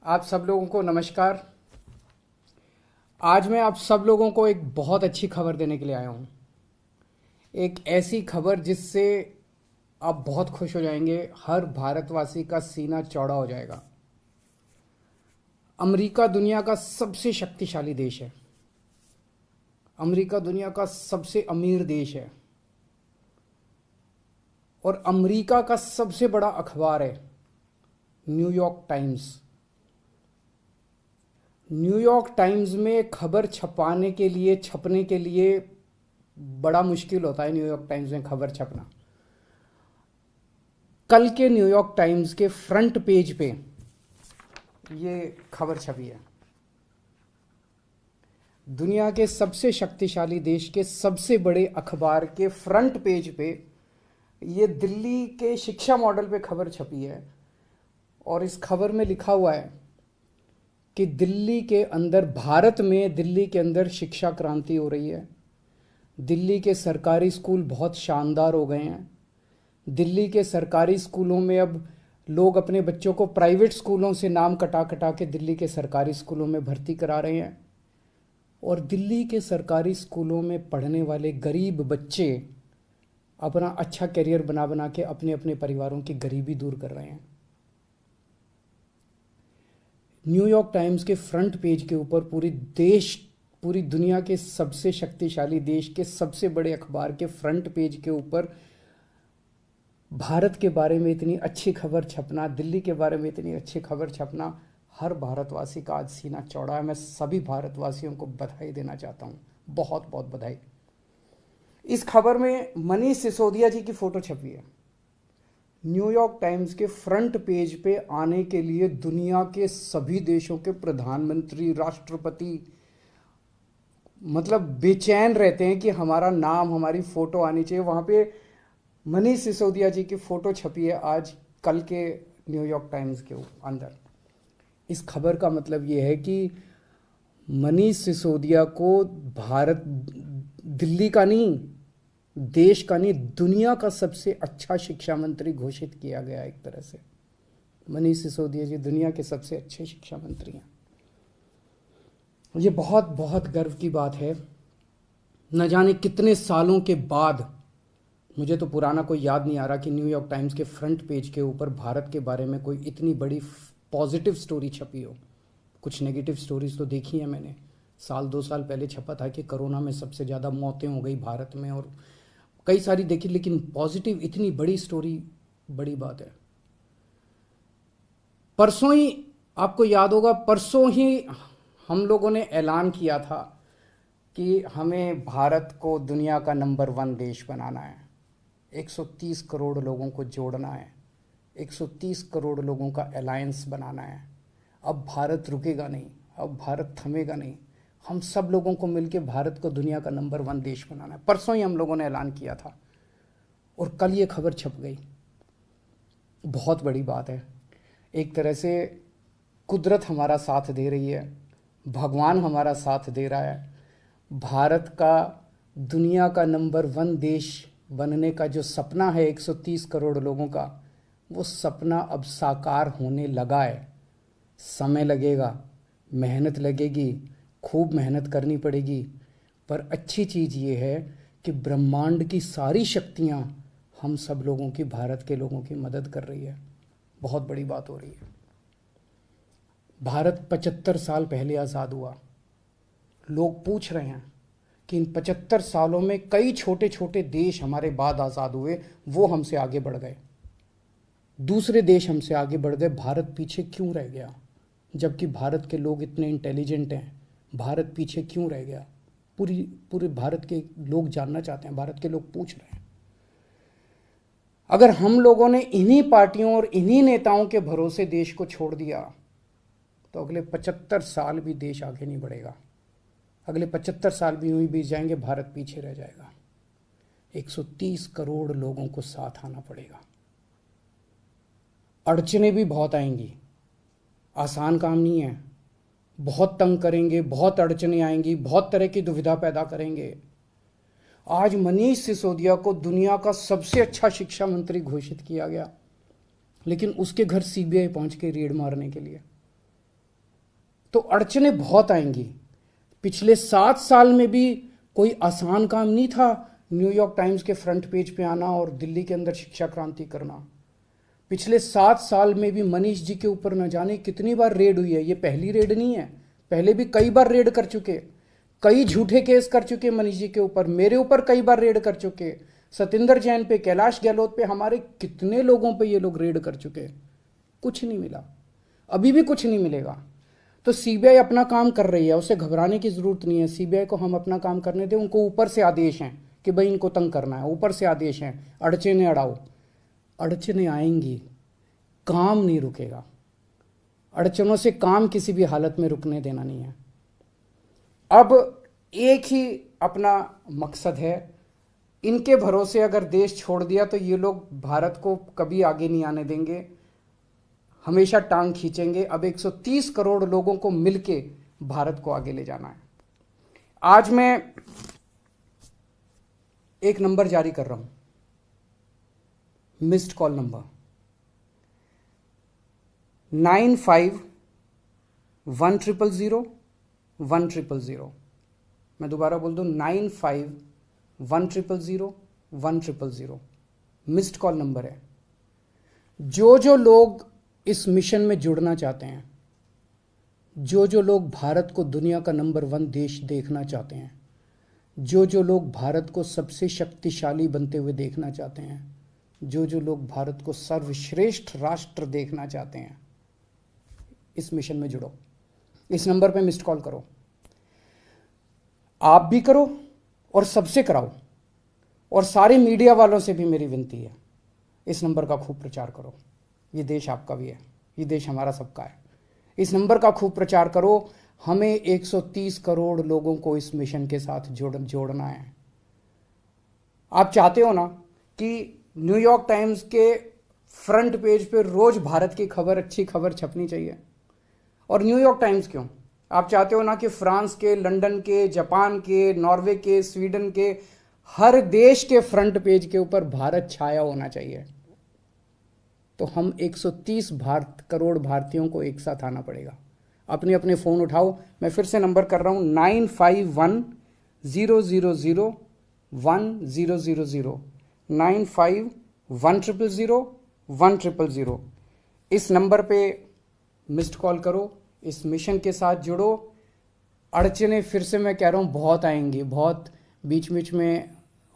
आप सब लोगों को नमस्कार। आज मैं आप सब लोगों को एक बहुत अच्छी खबर देने के लिए आया हूँ। एक ऐसी खबर जिससे आप बहुत खुश हो जाएंगे, हर भारतवासी का सीना चौड़ा हो जाएगा। अमेरिका दुनिया का सबसे शक्तिशाली देश है। अमेरिका दुनिया का सबसे अमीर देश है और अमेरिका का सबसे बड़ा अखबार है न्यूयॉर्क टाइम्स। न्यूयॉर्क टाइम्स में खबर छपने के लिए बड़ा मुश्किल होता है। न्यूयॉर्क टाइम्स में खबर छपना, कल के न्यूयॉर्क टाइम्स के फ्रंट पेज पे ये खबर छपी है। दुनिया के सबसे शक्तिशाली देश के सबसे बड़े अखबार के फ्रंट पेज पे ये दिल्ली के शिक्षा मॉडल पे खबर छपी है और इस खबर में लिखा हुआ है कि दिल्ली के अंदर, भारत में दिल्ली के अंदर शिक्षा क्रांति हो रही है। दिल्ली के सरकारी स्कूल बहुत शानदार हो गए हैं। दिल्ली के सरकारी स्कूलों में अब लोग अपने बच्चों को प्राइवेट स्कूलों से नाम कटा कटा के दिल्ली के सरकारी स्कूलों में भर्ती करा रहे हैं और दिल्ली के सरकारी स्कूलों में पढ़ने वाले गरीब बच्चे अपना अच्छा करियर बना बना के अपने अपने परिवारों की गरीबी दूर कर रहे हैं। न्यूयॉर्क टाइम्स के फ्रंट पेज के ऊपर पूरी दुनिया के सबसे शक्तिशाली देश के सबसे बड़े अखबार के फ्रंट पेज के ऊपर भारत के बारे में इतनी अच्छी खबर छपना, दिल्ली के बारे में इतनी अच्छी खबर छपना, हर भारतवासी का आज सीना चौड़ा है। मैं सभी भारतवासियों को बधाई देना चाहता हूँ, बहुत बहुत बधाई। इस खबर में मनीष सिसोदिया जी की फोटो छपी है। न्यूयॉर्क टाइम्स के फ्रंट पेज पे आने के लिए दुनिया के सभी देशों के प्रधानमंत्री, राष्ट्रपति मतलब बेचैन रहते हैं कि हमारा नाम, हमारी फोटो आनी चाहिए। वहां पे मनीष सिसोदिया जी की फोटो छपी है आज कल के न्यूयॉर्क टाइम्स के अंदर। इस खबर का मतलब ये है कि मनीष सिसोदिया को भारत, दिल्ली का नहीं, देश का नहीं, दुनिया का सबसे अच्छा शिक्षा मंत्री घोषित किया गया। एक तरह से मनीष सिसोदिया जी दुनिया के सबसे अच्छे शिक्षा मंत्री हैं। ये बहुत बहुत गर्व की बात है। न जाने कितने सालों के बाद, मुझे तो पुराना कोई याद नहीं आ रहा कि न्यूयॉर्क टाइम्स के फ्रंट पेज के ऊपर भारत के बारे में कोई इतनी बड़ी पॉजिटिव स्टोरी छपी हो। कुछ नेगेटिव स्टोरीज तो देखी है मैंने। 1-2 साल पहले छपा था कि कोरोना में सबसे ज़्यादा मौतें हो गई भारत में और कई सारी देखी, लेकिन पॉजिटिव इतनी बड़ी स्टोरी बड़ी बात है। परसों ही, आपको याद होगा, परसों ही हम लोगों ने ऐलान किया था कि हमें भारत को दुनिया का नंबर 1 देश बनाना है। 130 करोड़ लोगों को जोड़ना है, 130 करोड़ लोगों का अलायंस बनाना है। अब भारत रुकेगा नहीं, अब भारत थमेगा नहीं। हम सब लोगों को मिलकर भारत को दुनिया का नंबर 1 देश बनाना है। परसों ही हम लोगों ने ऐलान किया था और कल ये खबर छप गई। बहुत बड़ी बात है। एक तरह से कुदरत हमारा साथ दे रही है, भगवान हमारा साथ दे रहा है। भारत का दुनिया का नंबर 1 देश बनने का जो सपना है 130 करोड़ लोगों का, वो सपना अब साकार होने लगा है। समय लगेगा, मेहनत लगेगी, खूब मेहनत करनी पड़ेगी, पर अच्छी चीज़ ये है कि ब्रह्मांड की सारी शक्तियाँ हम सब लोगों की, भारत के लोगों की मदद कर रही है। बहुत बड़ी बात हो रही है। भारत 75 साल पहले आज़ाद हुआ। लोग पूछ रहे हैं कि इन 75 सालों में कई छोटे छोटे देश हमारे बाद आज़ाद हुए, वो हमसे आगे बढ़ गए, दूसरे देश हमसे आगे बढ़ गए, भारत पीछे क्यों रह गया? जबकि भारत के लोग इतने इंटेलिजेंट हैं, भारत पीछे क्यों रह गया? पूरे भारत के लोग जानना चाहते हैं, भारत के लोग पूछ रहे हैं। अगर हम लोगों ने इन्हीं पार्टियों और इन्हीं नेताओं के भरोसे देश को छोड़ दिया तो अगले 75 साल भी देश आगे नहीं बढ़ेगा। अगले 75 साल भी यूं ही बीत जाएंगे, भारत पीछे रह जाएगा। 130 करोड़ लोगों को साथ आना पड़ेगा। अड़चने भी बहुत आएंगी, आसान काम नहीं है। बहुत तंग करेंगे, बहुत अड़चने आएंगी, बहुत तरह की दुविधा पैदा करेंगे। आज मनीष सिसोदिया को दुनिया का सबसे अच्छा शिक्षा मंत्री घोषित किया गया, लेकिन उसके घर सीबीआई पहुंच के रेड मारने के लिए। तो अड़चने बहुत आएंगी। पिछले 7 साल में भी कोई आसान काम नहीं था न्यूयॉर्क टाइम्स के फ्रंट पेज पे आना और दिल्ली के अंदर शिक्षा क्रांति करना। पिछले 7 साल में भी मनीष जी के ऊपर न जाने कितनी बार रेड हुई है। ये पहली रेड नहीं है, पहले भी कई बार रेड कर चुके, कई झूठे केस कर चुके मनीष जी के ऊपर, मेरे ऊपर कई बार रेड कर चुके, सतिंदर जैन पे, कैलाश गहलोत पे, हमारे कितने लोगों पे ये लोग रेड कर चुके, कुछ नहीं मिला, अभी भी कुछ नहीं मिलेगा। तो सीबीआई अपना काम कर रही है, उसे घबराने की जरूरत नहीं है। सीबीआई को हम अपना काम करने दें। उनको ऊपर से आदेश हैं कि भाई इनको तंग करना है, ऊपर से आदेश हैं, अड़चने अड़ाओ। अड़चने आएंगी, काम नहीं रुकेगा। अड़चनों से काम किसी भी हालत में रुकने देना नहीं है। अब एक ही अपना मकसद है, इनके भरोसे अगर देश छोड़ दिया तो ये लोग भारत को कभी आगे नहीं आने देंगे, हमेशा टांग खींचेंगे। अब 130 करोड़ लोगों को मिलके भारत को आगे ले जाना है। आज मैं एक नंबर जारी कर रहा हूं, मिस्ड कॉल नंबर 951001000100। मैं दोबारा बोल दूं, 951001000100 मिस्ड कॉल नंबर है। जो लोग इस मिशन में जुड़ना चाहते हैं, जो लोग भारत को दुनिया का नंबर 1 देश देखना चाहते हैं, जो लोग भारत को सबसे शक्तिशाली बनते हुए देखना चाहते हैं, जो लोग भारत को सर्वश्रेष्ठ राष्ट्र देखना चाहते हैं, इस मिशन में जुड़ो। इस नंबर पे मिस्ड कॉल करो, आप भी करो और सबसे कराओ। और सारे मीडिया वालों से भी मेरी विनती है, इस नंबर का खूब प्रचार करो। ये देश आपका भी है, ये देश हमारा सबका है। इस नंबर का खूब प्रचार करो। हमें 130 करोड़ लोगों को इस मिशन के साथ जोड़ना है। आप चाहते हो ना कि न्यूयॉर्क टाइम्स के फ्रंट पेज पे रोज भारत की खबर, अच्छी खबर छपनी चाहिए। और न्यूयॉर्क टाइम्स क्यों, आप चाहते हो ना कि फ्रांस के, लंदन के, जापान के, नॉर्वे के, स्वीडन के, हर देश के फ्रंट पेज के ऊपर भारत छाया होना चाहिए। तो हम 130 करोड़ भारतीयों को एक साथ आना पड़ेगा। अपने अपने फ़ोन उठाओ, मैं फिर से नंबर कर रहा हूँ, 951001000100 951001000100। इस नंबर पे मिस्ड कॉल करो, इस मिशन के साथ जुड़ो। अड़चने फिर से मैं कह रहा हूँ बहुत आएंगी, बहुत बीच बीच में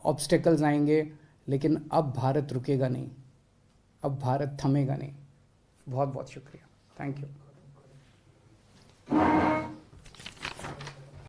ऑब्स्टेकल्स आएंगे, लेकिन अब भारत रुकेगा नहीं, अब भारत थमेगा नहीं। बहुत बहुत शुक्रिया, थैंक यू।